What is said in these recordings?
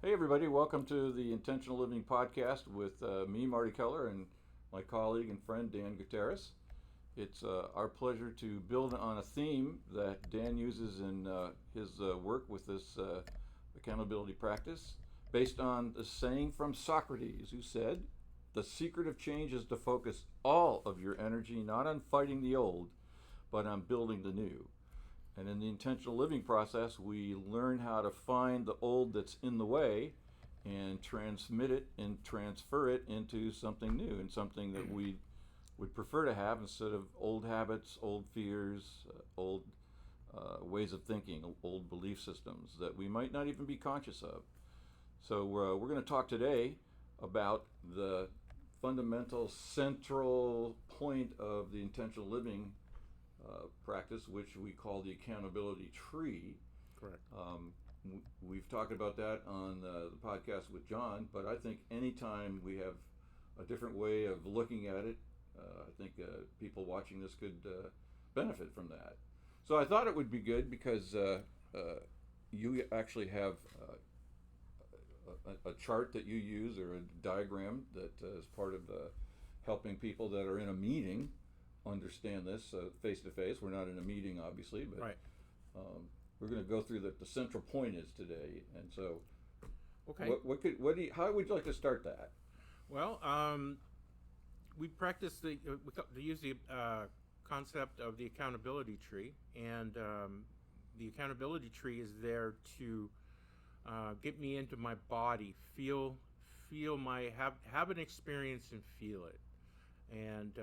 Hey, everybody, welcome to the Intentional Living Podcast with me, Marty Keller, and my colleague and friend, Dan Gutierrez. It's our pleasure to build on a theme that Dan uses in his work with this accountability practice, based on the saying from Socrates, who said, "The secret of change is to focus all of your energy not on fighting the old, but on building the new." And in the intentional living process, we learn how to find the old that's in the way and transmit it and transfer it into something new and something that we would prefer to have instead of old habits, old fears, old ways of thinking, old belief systems that we might not even be conscious of. So we're going to talk today about the fundamental central point of the intentional living practice, which we call the accountability tree. Correct. We've talked about that on the podcast with John, but I think anytime we have a different way of looking at it, I think people watching this could benefit from that. So I thought it would be good because you actually have a chart that you use or a diagram that is part of helping people that are in a meeting understand this face to face. We're not in a meeting, obviously, but Right. we're going to go through the central point is today. And so, Okay. how would you like to start that? Well, we practice we use the concept of the accountability tree, and the accountability tree is there to get me into my body, feel my have an experience and feel it, and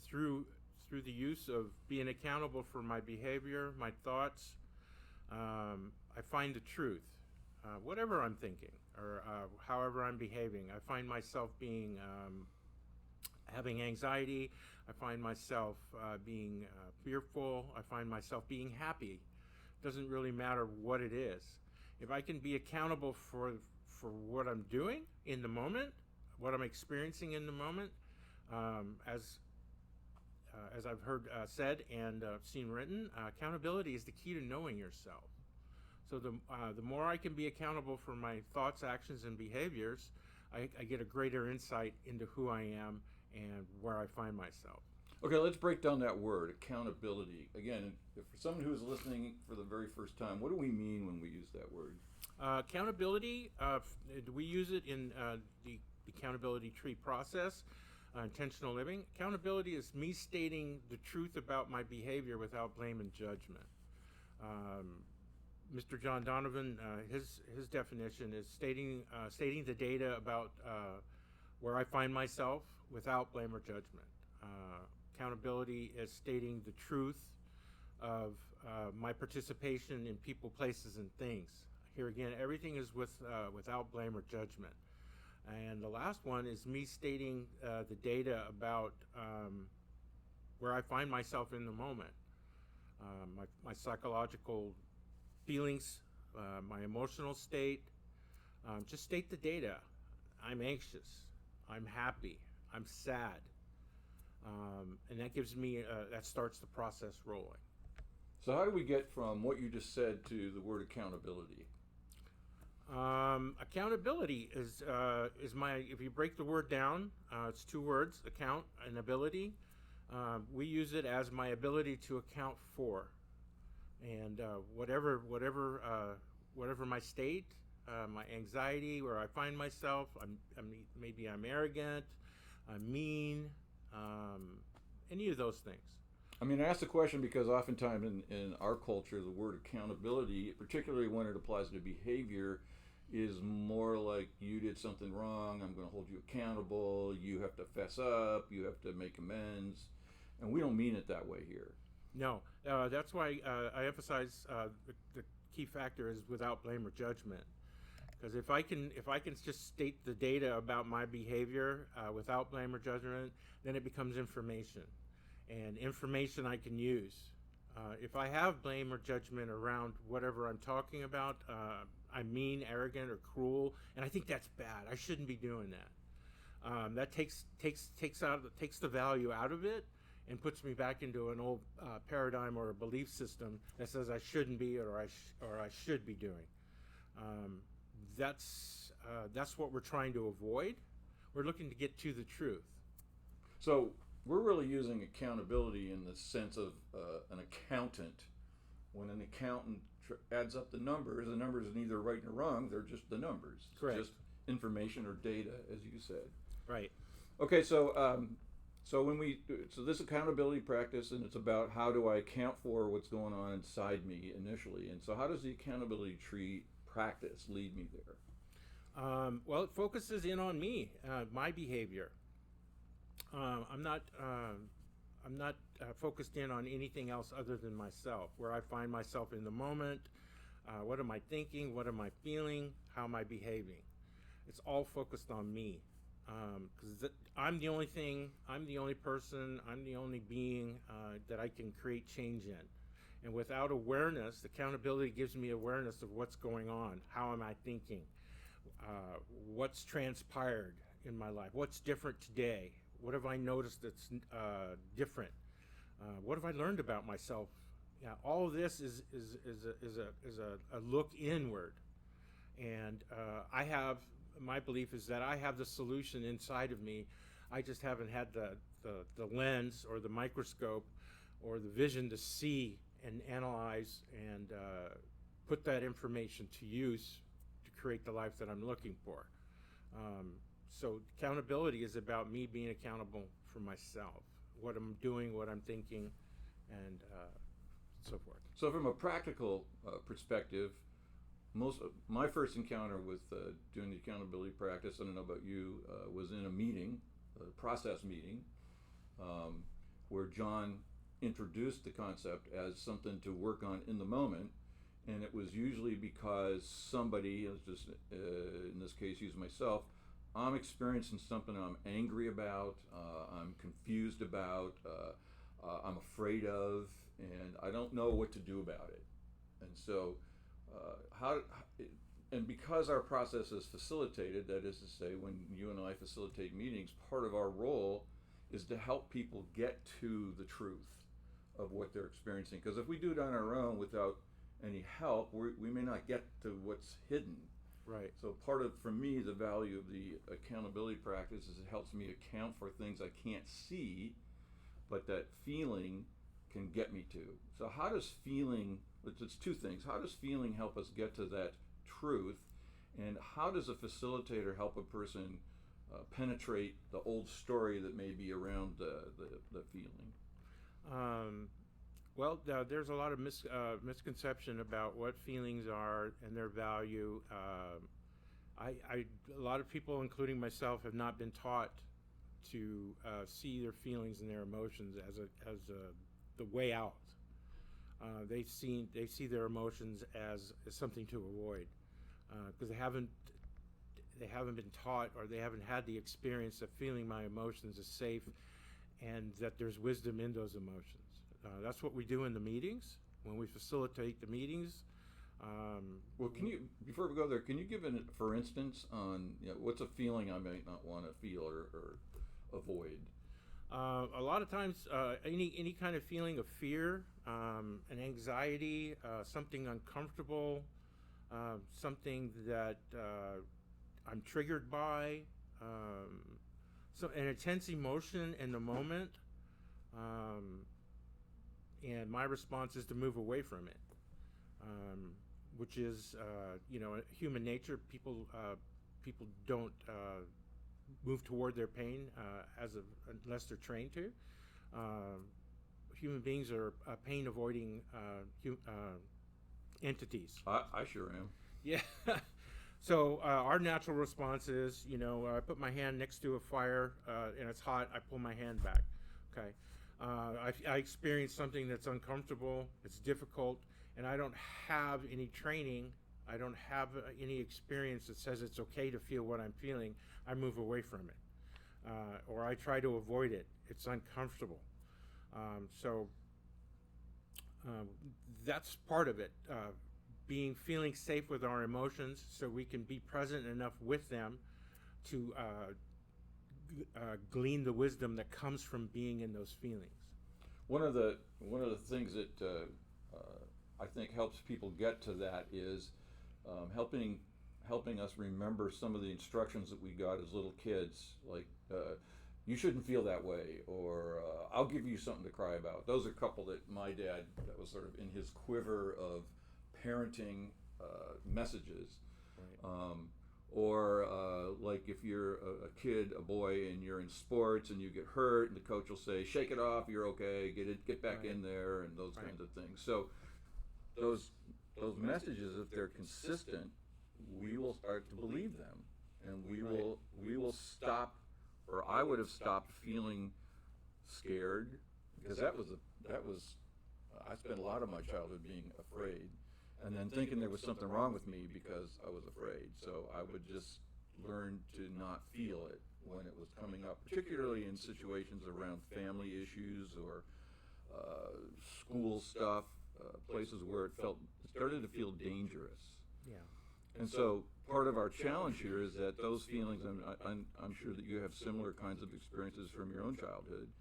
through the use of being accountable for my behavior, my thoughts, I find the truth. Whatever I'm thinking or however I'm behaving, I find myself being having anxiety. I find myself being fearful. I find myself being happy. Doesn't really matter what it is. If I can be accountable for what I'm doing in the moment, what I'm experiencing in the moment, as I've heard said and seen written, accountability is the key to knowing yourself. So the more I can be accountable for my thoughts, actions, and behaviors, I get a greater insight into who I am and where I find myself. Okay, let's break down that word, accountability. Again, for someone who's listening for the very first time, what do we mean when we use that word? Accountability, we use it in the accountability tree process. Intentional living. Accountability is me stating the truth about my behavior without blame and judgment. Mr. John Donovan, his definition is stating the data about where I find myself without blame or judgment. Accountability is stating the truth of my participation in people, places, and things. Here again, everything is without blame or judgment. And the last one is me stating the data about where I find myself in the moment, my psychological feelings, my emotional state. Just state the data. I'm anxious. I'm happy. I'm sad. And that gives me, that starts the process rolling. So how do we get from what you just said to the word accountability? Accountability is my, if you break the word down, it's two words, account and ability. We use it as my ability to account for, and whatever my state, my anxiety, where I find myself, maybe I'm arrogant, I'm mean, any of those things. I mean, I ask the question because oftentimes in our culture, the word accountability, particularly when it applies to behavior, is more like you did something wrong, I'm going to hold you accountable, you have to fess up, you have to make amends. And we don't mean it that way here. No, that's why I emphasize the key factor is without blame or judgment. Because if I can just state the data about my behavior without blame or judgment, then it becomes information. And information I can use. If I have blame or judgment around whatever I'm talking about, I'm mean, arrogant, or cruel, and I think that's bad. I shouldn't be doing that. That takes the value out of it and puts me back into an old paradigm or a belief system that says I shouldn't be or I should be doing. that's what we're trying to avoid. We're looking to get to the truth. So we're really using accountability in the sense of an accountant. When an accountant adds up the numbers are neither right nor wrong. They're just the numbers. Correct. Just information or data, as you said. Right. Okay, so so this accountability practice, and it's about how do I account for what's going on inside me initially, and so how does the accountability tree practice lead me there? Well, it focuses in on me, my behavior. I'm not focused in on anything else other than myself. Where I find myself in the moment, what am I thinking? What am I feeling? How am I behaving? It's all focused on me. Because I'm the only thing, I'm the only person, I'm the only being that I can create change in. And without awareness, accountability gives me awareness of what's going on. How am I thinking? What's transpired in my life? What's different today? What have I noticed that's different? What have I learned about myself? Yeah, all of this is a look inward. And my belief is that I have the solution inside of me. I just haven't had the lens or the microscope or the vision to see and analyze and put that information to use to create the life that I'm looking for. So accountability is about me being accountable for myself, what I'm doing, what I'm thinking, and so forth. So from a practical perspective, my first encounter with doing the accountability practice, I don't know about you, was in a meeting, a process meeting, where John introduced the concept as something to work on in the moment, and it was usually because somebody, just in this case, use myself, I'm experiencing something I'm angry about, I'm confused about, I'm afraid of, and I don't know what to do about it. And so and because our process is facilitated, that is to say, when you and I facilitate meetings, part of our role is to help people get to the truth of what they're experiencing. Because if we do it on our own without any help, we may not get to what's hidden. Right. So part of, for me, the value of the accountability practice is it helps me account for things I can't see, but that feeling can get me to. So how does feeling, it's two things, how does feeling help us get to that truth, and how does a facilitator help a person penetrate the old story that may be around the feeling? Well, there's a lot of misconception about what feelings are and their value. A lot of people, including myself, have not been taught to see their feelings and their emotions as the way out. They see their emotions as something to avoid because they haven't been taught, or they haven't had the experience of feeling my emotions is safe, and that there's wisdom in those emotions. That's what we do in the meetings when we facilitate the meetings. Well, can you, before we go there, can you give an for instance on what's a feeling I might not want to feel or avoid? A lot of times, any kind of feeling of fear, an anxiety, something uncomfortable, something that I'm triggered by, so an intense emotion in the moment, and my response is to move away from it, which is, human nature. People don't move toward their pain unless they're trained to. Human beings are pain-avoiding entities. I sure am. Yeah. So our natural response is, I put my hand next to a fire and it's hot. I pull my hand back. Okay. I experience something that's uncomfortable. It's difficult, and I don't have any training. I don't have any experience that says it's okay to feel what I'm feeling. I move away from it, or I try to avoid it. It's uncomfortable. So that's part of it. Feeling safe with our emotions, so we can be present enough with them to glean the wisdom that comes from being in those feelings. One of the things that I think helps people get to that is helping helping us remember some of the instructions that we got as little kids, like you shouldn't feel that way, or I'll give you something to cry about. Those are a couple that my dad, that was sort of in his quiver of parenting messages. Right. Or like if you're a kid, a boy, and you're in sports and you get hurt, and the coach will say, "Shake it off, you're okay, get back Right. in there," and those Right. kinds of things. So those messages, if they're consistent, we will start to believe them, and we will stop, or I would have stopped feeling scared, because that was I spent a lot of my childhood being afraid, and then thinking there was something wrong with me because I was afraid. So I would just learn to not feel it when it was coming up, particularly in situations around family issues or school stuff, places where it started to feel dangerous. Yeah. And so part of our challenge here is that those feelings, I'm sure that you have similar kinds of experiences from your own childhood.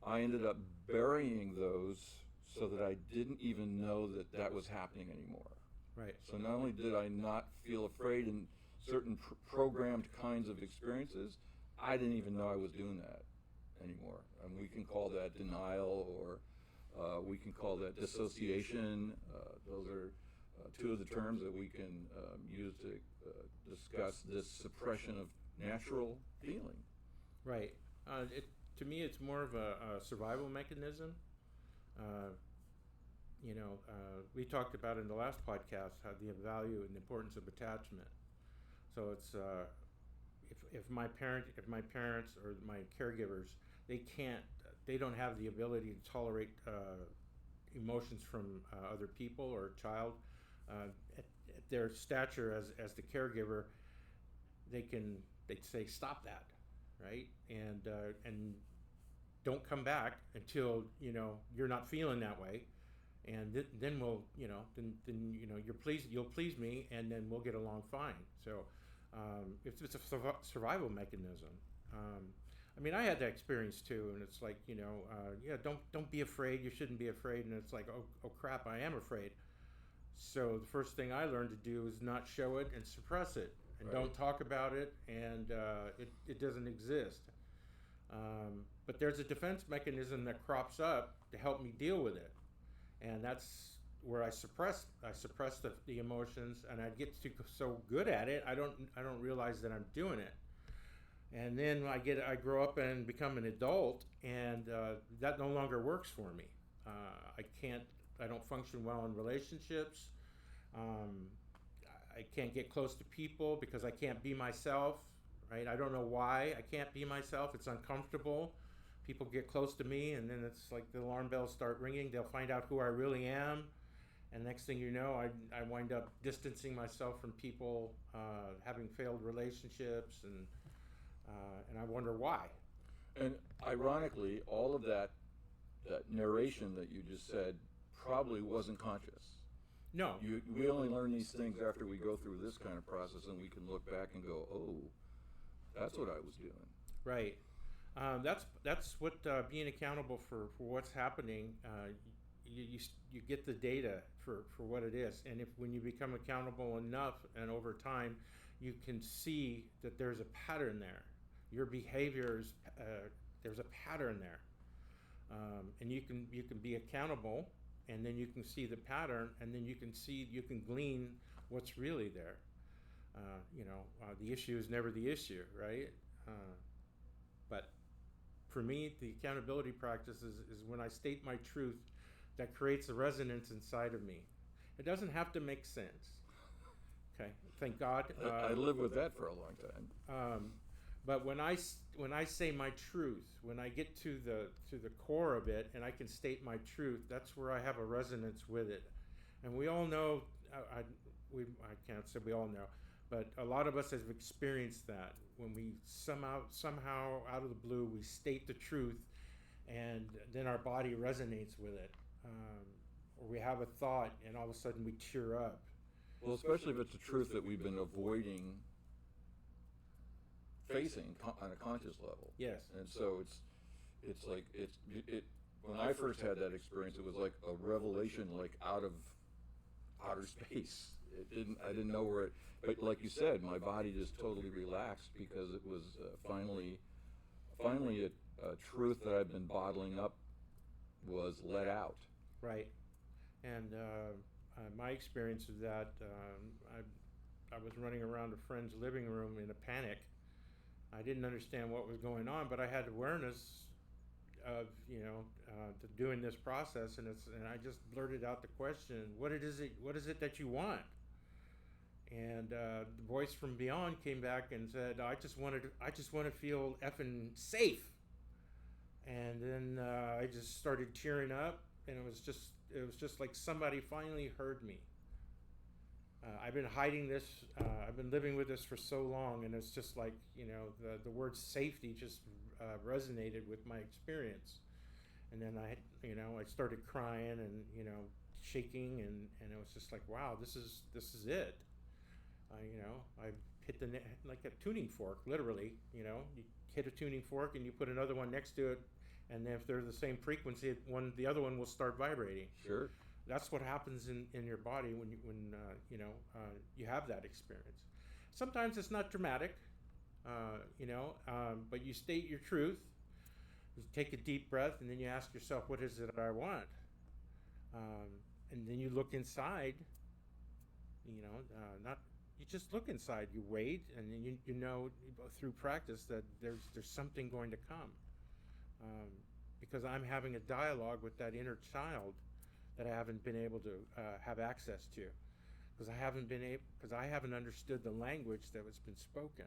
I ended up burying those so that I didn't even know that that was happening anymore. Right. So not only did I not feel afraid in certain programmed kinds of experiences, I didn't even know I was doing that anymore. And we can call that denial, or we can call that dissociation. Those are two of the terms that we can use to discuss this suppression of natural feeling. Right. To me, it's more of a survival mechanism. We talked about in the last podcast how the value and the importance of attachment. So it's if my parents or my caregivers, they don't have the ability to tolerate emotions from other people or a child. At their stature as the caregiver, they say stop that, right? And don't come back until you're not feeling that way, and then we'll you'll please me, and then we'll get along fine. So it's a survival mechanism. I had that experience too, and it's like don't be afraid. You shouldn't be afraid, and it's like oh crap, I am afraid. So the first thing I learned to do is not show it and suppress it, and Right. don't talk about it, and it doesn't exist. But there's a defense mechanism that crops up to help me deal with it, and that's where I suppress the emotions, and I get so good at it, I don't realize that I'm doing it. And then I grow up and become an adult, and that no longer works for me. I don't function well in relationships. I can't get close to people because I can't be myself, right? I don't know why I can't be myself. It's uncomfortable. People get close to me, and then it's like the alarm bells start ringing. They'll find out who I really am, and next thing you know, I wind up distancing myself from people, having failed relationships, and I wonder why. And ironically, all of that narration that you just said probably wasn't conscious. No. We only learn these things after we go through this kind of process, and we can look back and go, oh, that's what I was doing. Right. That's what being accountable for what's happening. You get the data for what it is, and when you become accountable enough, and over time, you can see that there's a pattern there. Your behaviors, there's a pattern there, and you can be accountable, and then you can see the pattern, and then you can glean what's really there. The issue is never the issue, right? But for me, the accountability practice is when I state my truth, that creates a resonance inside of me. It doesn't have to make sense. Okay, thank God. I lived with that for a long time. But when I say my truth, when I get to the core of it, and I can state my truth, that's where I have a resonance with it. And we all know, I can't say we all know, but a lot of us have experienced that when we somehow out of the blue, we state the truth, and then our body resonates with it. Or we have a thought, and all of a sudden we tear up. Well, especially if it's a truth that we've been avoiding facing on a conscious level. Yes. And so it's like when I first had that experience, it was like a revelation, like out of outer space. I didn't know where But like you said, my body just totally relaxed because it was finally a truth that I've been bottling up was let out. Right. And my experience of that, I was running around a friend's living room in a panic. I didn't understand what was going on, but I had awareness of, to doing this process, and I just blurted out the question, what is it that you want? And the voice from beyond came back and said, I just want to feel effing safe. And then I just started tearing up, and it was just like somebody finally heard me. I've been hiding this. I've been living with this for so long, and it's just like, the word safety just resonated with my experience. And then I started crying and shaking, and it was just like, wow, this is it. I hit like a tuning fork, literally. You hit a tuning fork and you put another one next to it, and then if they're the same frequency, the other one will start vibrating. Sure. That's what happens in your body when you have that experience. Sometimes it's not dramatic, but you state your truth. You take a deep breath, and then you ask yourself, what is it I want? And then you look inside. You just look inside. You wait, and then you know through practice that there's something going to come. Because I'm having a dialogue with that inner child that I haven't been able to have access to, because I haven't understood the language that has been spoken.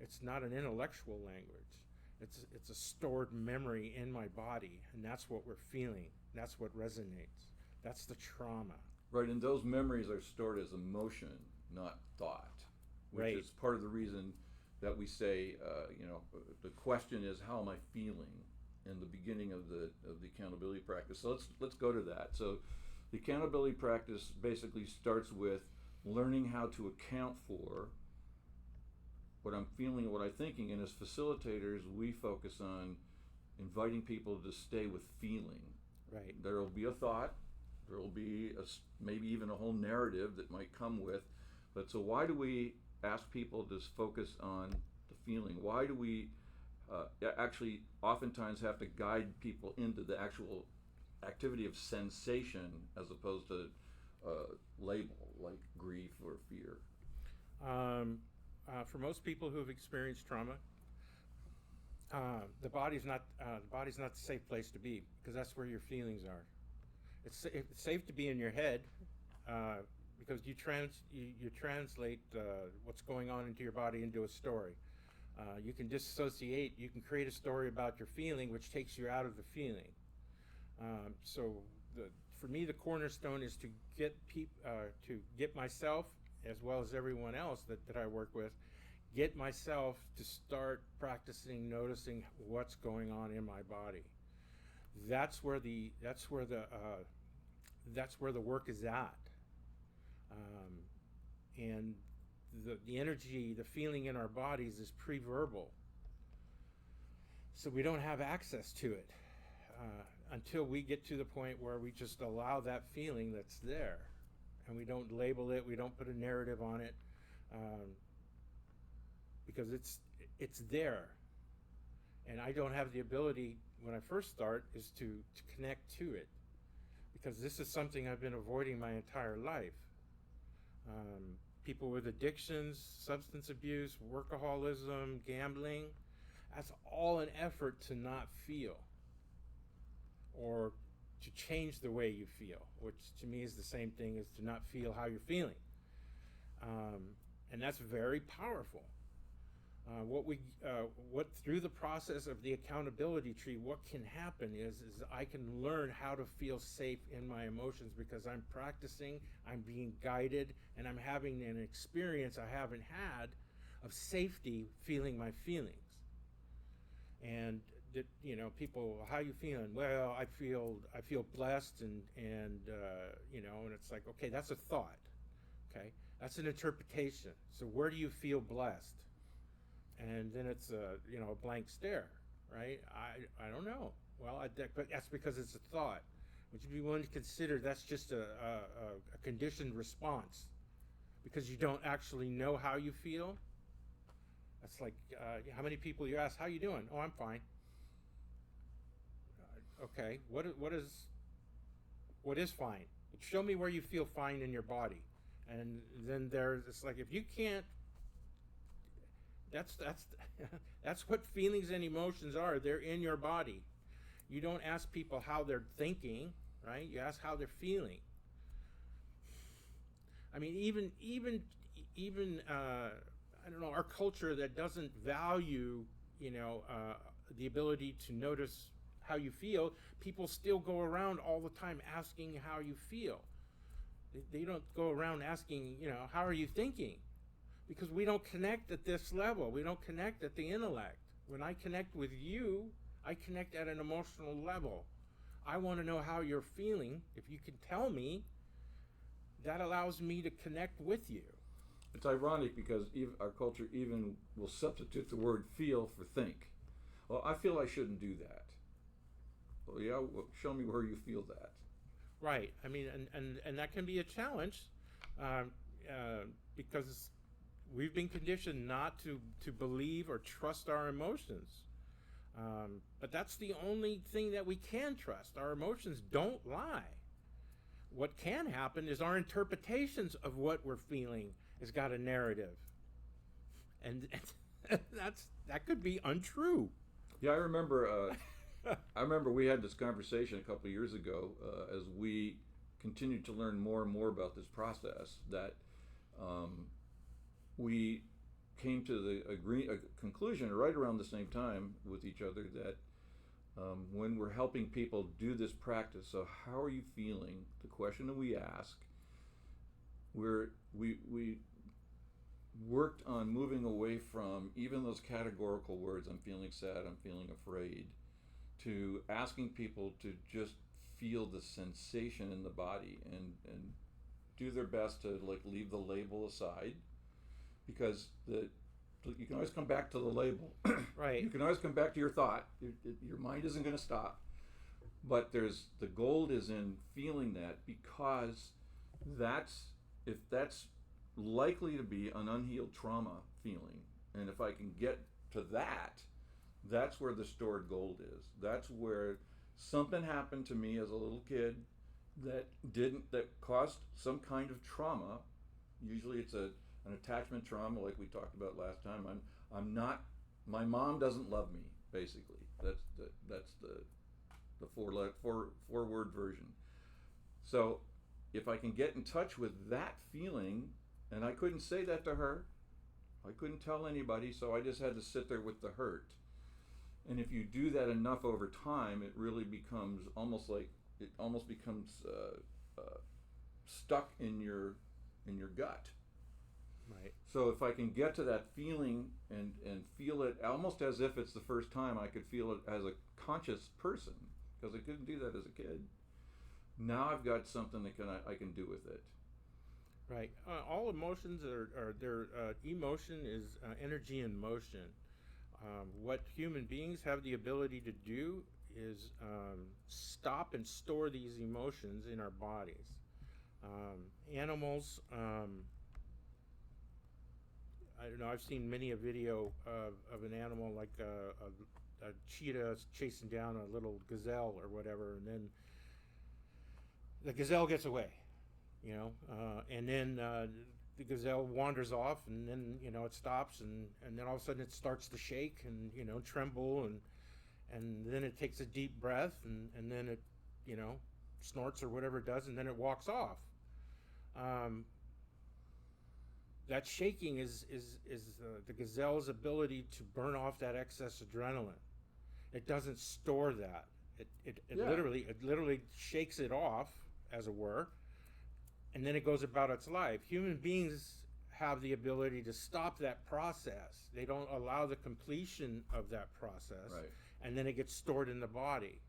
It's not an intellectual language. It's a stored memory in my body, and that's what we're feeling. That's what resonates. That's the trauma. Right, and those memories are stored as emotion, not thought, which Right. is part of the reason that we say, the question is, how am I feeling? In the beginning of the accountability practice. So let's go to that. So the accountability practice basically starts with learning how to account for what I'm feeling and what I'm thinking. And as facilitators, we focus on inviting people to stay with feeling. Right. There will be a thought. There will be maybe even a whole narrative that might come with. But so why do we ask people to focus on the feeling? Why do we actually oftentimes have to guide people into the actual activity of sensation as opposed to label like grief or fear? For most people who have experienced trauma, the body's not the safe place to be, because that's where your feelings are. It's safe to be in your head, because you translate what's going on into your body into a story. You can disassociate. You can create a story about your feeling, which takes you out of the feeling. For me, the cornerstone is to get myself, as well as everyone else that I work with, get myself to start practicing noticing what's going on in my body. That's where the work is at, and the energy, the feeling in our bodies is pre-verbal. So we don't have access to it until we get to the point where we just allow that feeling that's there, and we don't label it, we don't put a narrative on it, because it's there. And I don't have the ability, when I first start, is to connect to it, because this is something I've been avoiding my entire life. People with addictions, substance abuse, workaholism, gambling, that's all an effort to not feel, or to change the way you feel, which to me is the same thing as to not feel how you're feeling. And that's very powerful. What through the process of the accountability tree, what can happen is I can learn how to feel safe in my emotions, because I'm practicing, I'm being guided, and I'm having an experience I haven't had of safety, feeling my feelings. And people, how you feeling? Well, I feel blessed, and it's like, okay, that's a thought. Okay, that's an interpretation. So where do you feel blessed? And then it's a blank stare, right? I don't know. Well, but that's because it's a thought. Would you be willing to consider that's just a conditioned response because you don't actually know how you feel. That's like how many people you ask, how you doing? Oh, I'm fine. Okay, what is fine? Show me where you feel fine in your body. And then it's like, if you can't, that's that's what feelings and emotions are. They're in your body. You don't ask people how they're thinking, right? You ask how they're feeling. I mean, even I don't know, our culture that doesn't value, the ability to notice how you feel, people still go around all the time asking how you feel. They don't go around asking, how are you thinking? Because we don't connect at this level. We don't connect at the intellect. When I connect with you, I connect at an emotional level. I want to know how you're feeling. If you can tell me, that allows me to connect with you. It's ironic because our culture even will substitute the word feel for think. Well, I feel I shouldn't do that. Well, yeah, well, show me where you feel that. Right. I mean, and that can be a challenge because we've been conditioned not to believe or trust our emotions. But that's the only thing that we can trust. Our emotions don't lie. What can happen is our interpretations of what we're feeling has got a narrative. And that could be untrue. Yeah, I remember we had this conversation a couple of years ago as we continued to learn more and more about this process, that we came to a conclusion right around the same time with each other that when we're helping people do this practice, so how are you feeling? The question that we ask, we worked on moving away from even those categorical words, I'm feeling sad, I'm feeling afraid, to asking people to just feel the sensation in the body and do their best to leave the label aside, because you can always come back to the label. Right. You can always come back to your thought. Your mind isn't going to stop. But the gold is in feeling that, because if that's likely to be an unhealed trauma feeling, and if I can get to that, that's where the stored gold is. That's where something happened to me as a little kid that caused some kind of trauma. Usually it's an attachment trauma, like we talked about last time. My mom doesn't love me, basically. That's the four word version. So if I can get in touch with that feeling, and I couldn't say that to her, I couldn't tell anybody, so I just had to sit there with the hurt. And if you do that enough over time, it really becomes stuck in your gut. Right. So if I can get to that feeling and feel it almost as if it's the first time I could feel it as a conscious person, because I couldn't do that as a kid. Now I've got something that I can do with it. Right. All emotions their emotion is energy in motion. What human beings have the ability to do is stop and store these emotions in our bodies. Animals, I don't know, I've seen many a video of an animal like a cheetah chasing down a little gazelle or whatever, and then the gazelle gets away, and then the gazelle wanders off, and then it stops, and then all of a sudden it starts to shake and tremble, and then it takes a deep breath, and then it snorts or whatever it does, and then it walks off. That shaking is the gazelle's ability to burn off that excess adrenaline. It doesn't store that. It literally shakes it off, as it were, and then it goes about its life. Human beings have the ability to stop that process. They don't allow the completion of that process, right. And then it gets stored in the body.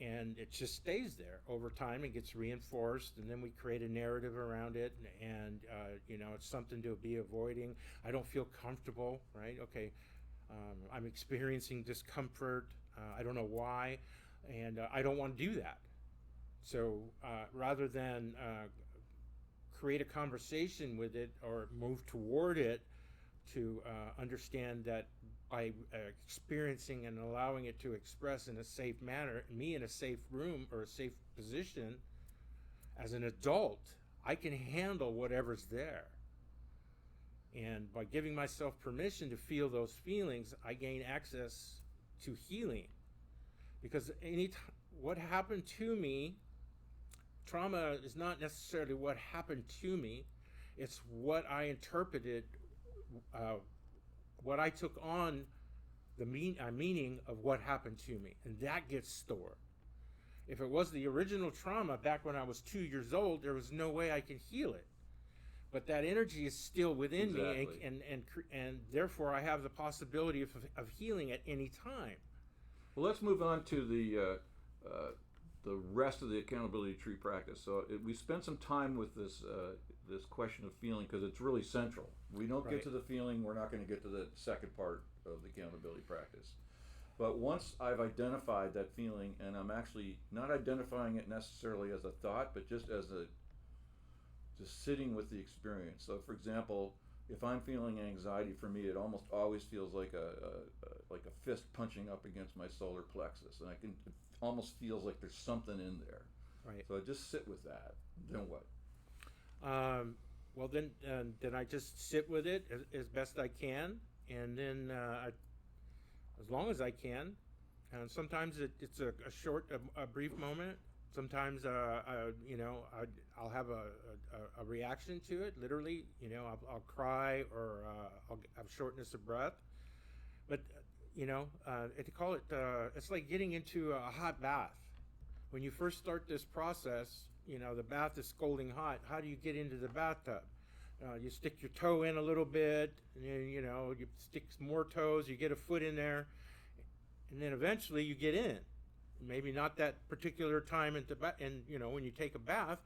And it just stays there over time and gets reinforced, and then we create a narrative around it, and it's something to be avoiding. I don't feel comfortable, right? Okay, I'm experiencing discomfort. I don't know why, and I don't want to do that. So rather than create a conversation with it or move toward it to understand that by experiencing and allowing it to express in a safe manner, me in a safe room or a safe position, as an adult, I can handle whatever's there. And by giving myself permission to feel those feelings, I gain access to healing. Because what happened to me, trauma is not necessarily what happened to me, it's what I interpreted, what I took on the meaning of what happened to me, and that gets stored. If it was the original trauma back when I was 2 years old, there was no way I could heal it. But that energy is still within me, and therefore I have the possibility of healing at any time. Well, let's move on to the rest of the accountability tree practice. So we spent some time with this question of feeling because it's really central. We don't get to the feeling, we're not going to get to the second part of the accountability practice. But once I've identified that feeling, and I'm actually not identifying it necessarily as a thought, but just as just sitting with the experience. So, for example, if I'm feeling anxiety, for me, it almost always feels like a fist punching up against my solar plexus, and it almost feels like there's something in there. Right. So I just sit with that. Then what? Well, then I just sit with it as best I can, and then as long as I can. And sometimes it's a short, a brief moment. Sometimes, I'll have a reaction to it. Literally, I'll cry or I'll have shortness of breath. But to call it, it's like getting into a hot bath. When you first start this process, the bath is scalding hot. How do you get into the bathtub? You stick your toe in a little bit, and then, you stick more toes, you get a foot in there, and then eventually you get in. Maybe not that particular time when you take a bath,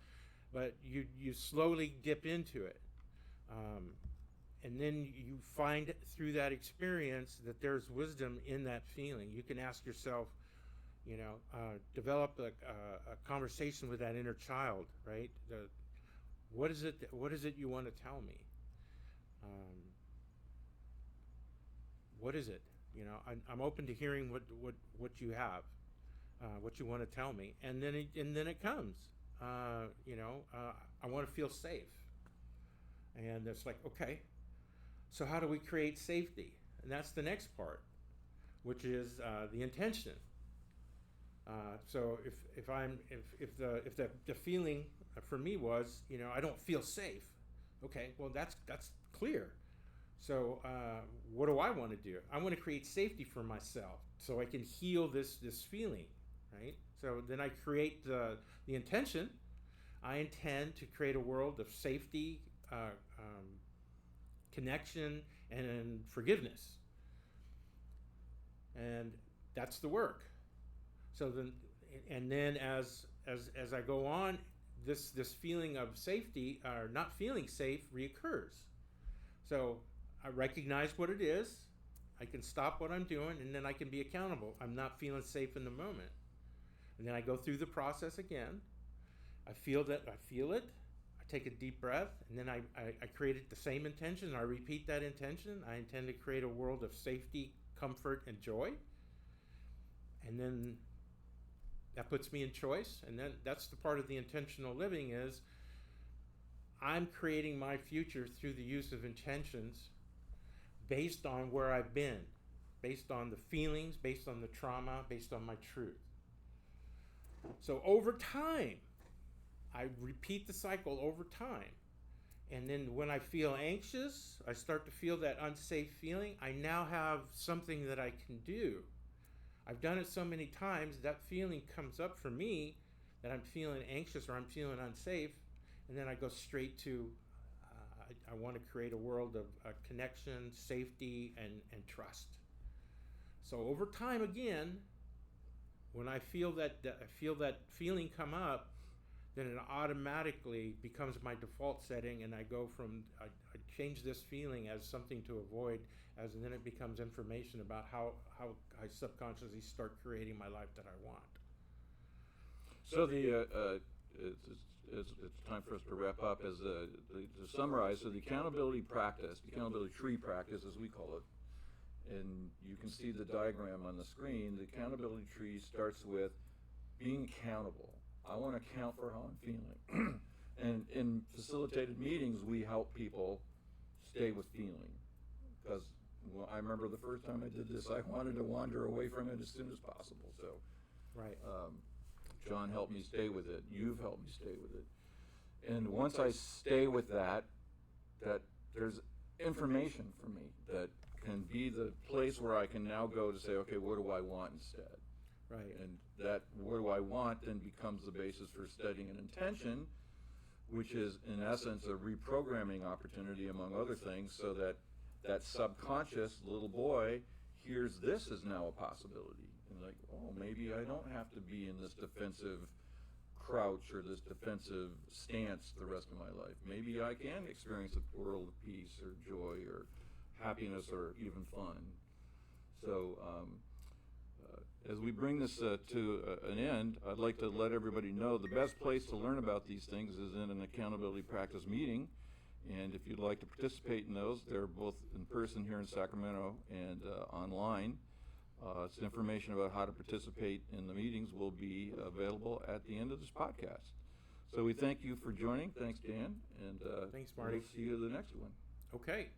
but you slowly dip into it. And then you find through that experience that there's wisdom in that feeling. You can ask yourself, develop a conversation with that inner child, right? What is it you want to tell me? What is it? I'm open to hearing what you have, what you want to tell me, and then it comes. I want to feel safe, and it's like, okay, so how do we create safety? And that's the next part, which is the intention. So if the feeling for me was, I don't feel safe. Okay, well that's clear. So what do I want to do? I want to create safety for myself so I can heal this feeling, right? So then I create the intention. I intend to create a world of safety, connection, and forgiveness. And that's the work. So then as I go on, this feeling of safety or not feeling safe reoccurs. So I recognize what it is. I can stop what I'm doing, and then I can be accountable. I'm not feeling safe in the moment. And then I go through the process again. I feel it. I take a deep breath, and then I create the same intention. I repeat that intention. I intend to create a world of safety, comfort, and joy. And then that puts me in choice. And then that's the part of the intentional living is I'm creating my future through the use of intentions based on where I've been, based on the feelings, based on the trauma, based on my truth. So over time, I repeat the cycle over time. And then when I feel anxious, I start to feel that unsafe feeling. I now have something that I can do. I've done it so many times, that feeling comes up for me that I'm feeling anxious or I'm feeling unsafe. And then I go straight to, I want to create a world of connection, safety, and trust. So over time again, when I feel that feeling come up, then it automatically becomes my default setting, and I go from I change this feeling as something to avoid, and then it becomes information about how I subconsciously start creating my life that I want. So it's it's time for us to wrap up. To summarize, so the accountability practice, the accountability tree practice, as we call it, and you can see the diagram on the screen. The accountability tree starts with being accountable. I want to account for how I'm feeling. And in facilitated meetings, we help people stay with feeling. Because I remember the first time I did this, I wanted to wander away from it as soon as possible. So, Right. John helped me stay with it. You've helped me stay with it. And once I stay with that there's information for me that can be the place where I can now go to say, okay, what do I want instead? Right. And that what do I want then becomes the basis for setting an intention, which is in essence a reprogramming opportunity among other things, so that that subconscious little boy hears this is now a possibility. And like, oh, maybe I don't have to be in this defensive crouch or this defensive stance the rest of my life. Maybe I can experience a world of peace or joy or happiness or even fun. So as we bring this to an end, I'd like to let everybody know the best place to learn about these things is in an accountability practice meeting. And if you'd like to participate in those, they're both in person here in Sacramento and online. It's information about how to participate in the meetings will be available at the end of this podcast. So we thank you for joining. Thanks, Dan. And Thanks, Marty. We'll see you in the next one. Okay.